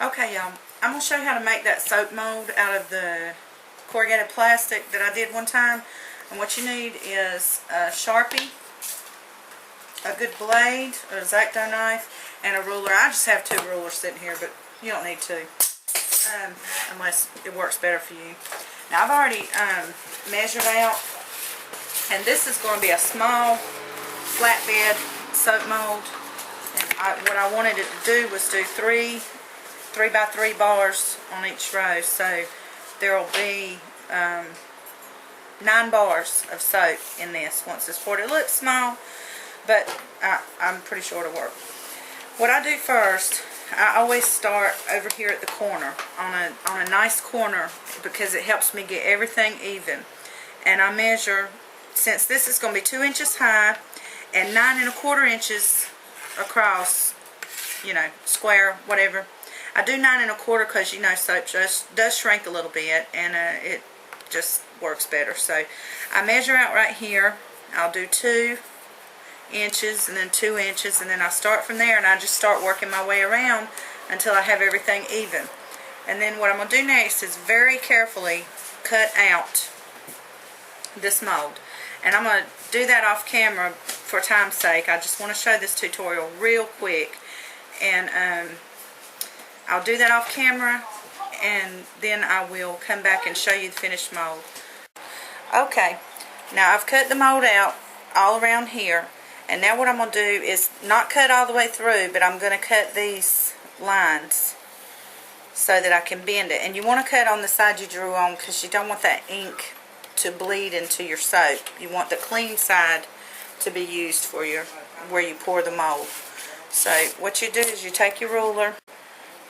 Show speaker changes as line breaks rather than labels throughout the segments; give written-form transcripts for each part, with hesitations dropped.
Okay, y'all, I'm going to show you how to make that soap mold out of the corrugated plastic that I did one time. And what you need is a Sharpie, a good blade, a X-Acto knife, and a ruler. I just have 2 rulers sitting here, but you don't need 2, unless it works better for you. Now, I've already measured out, and this is going to be a small flatbed soap mold. And what I wanted it to do was do 3 by 3 bars on each row, so there will be 9 bars of soap in this once it's poured. It looks small, but I'm pretty sure it'll work. What I do first, I always start over here at the corner, on a nice corner, because it helps me get everything even. And I measure, since this is going to be 2 inches high and 9 1/4 inches across, you know, square, whatever. I do 9 1/4 because, you know, soap does shrink a little bit, and it just works better. So I measure out right here. I'll do 2 inches and then 2 inches, and then I start from there, and I just start working my way around until I have everything even. And then what I'm going to do next is very carefully cut out this mold. And I'm going to do that off camera for time's sake. I just want to show this tutorial real quick. And I'll do that off camera, and then I will come back and show you the finished mold. Okay, now I've cut the mold out all around here, and now what I'm going to do is not cut all the way through, but I'm going to cut these lines so that I can bend it. And you want to cut on the side you drew on, because you don't want that ink to bleed into your soap. You want the clean side to be used for where you pour the mold. So what you do is you take your ruler,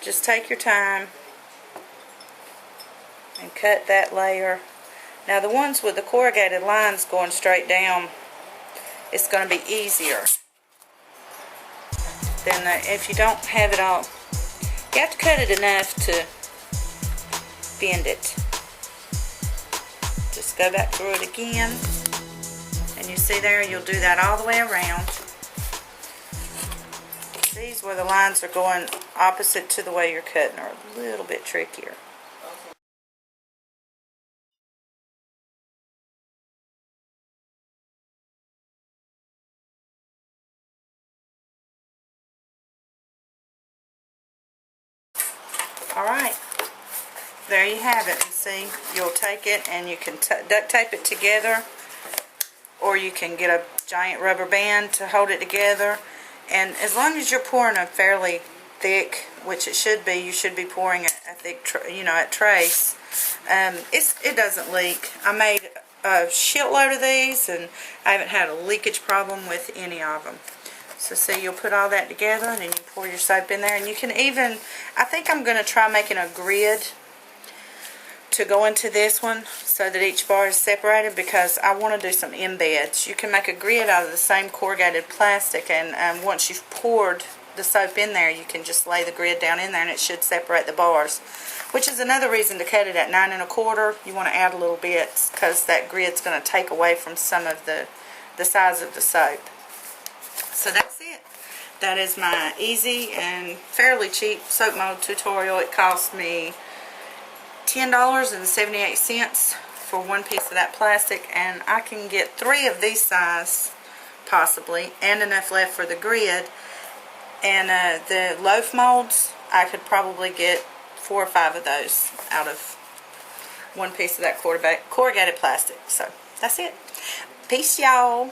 just take your time and cut that layer. Now the ones with the corrugated lines going straight down, it's going to be easier than if you don't have it all. You have to cut it enough to bend it. Just go back through it again, and you see there, you'll do that all the way around. These where the lines are going opposite to the way you're cutting are a little bit trickier. Alright, there you have it. See, you'll take it and you can duct tape it together, or you can get a giant rubber band to hold it together. And as long as you're pouring a fairly thick, which it should be, you should be pouring a thick, you know, at trace. It doesn't leak. I made a shitload of these, and I haven't had a leakage problem with any of them. So see, you'll put all that together, and then you pour your soap in there. And you can even, I think I'm going to try making a grid to go into this one so that each bar is separated, because I want to do some embeds. You can make a grid out of the same corrugated plastic, and once you've poured the soap in there, you can just lay the grid down in there, and it should separate the bars, which is another reason to cut it at 9 1/4. You want to add a little bit, because that grid's going to take away from some of the size of the soap. So that's it. That is my easy and fairly cheap soap mold tutorial. It cost me $10.78 for one piece of that plastic, and I can get 3 of these size possibly, and enough left for the grid. And the loaf molds, I could probably get 4 or 5 of those out of one piece of that corrugated plastic. So that's it. Peace, y'all.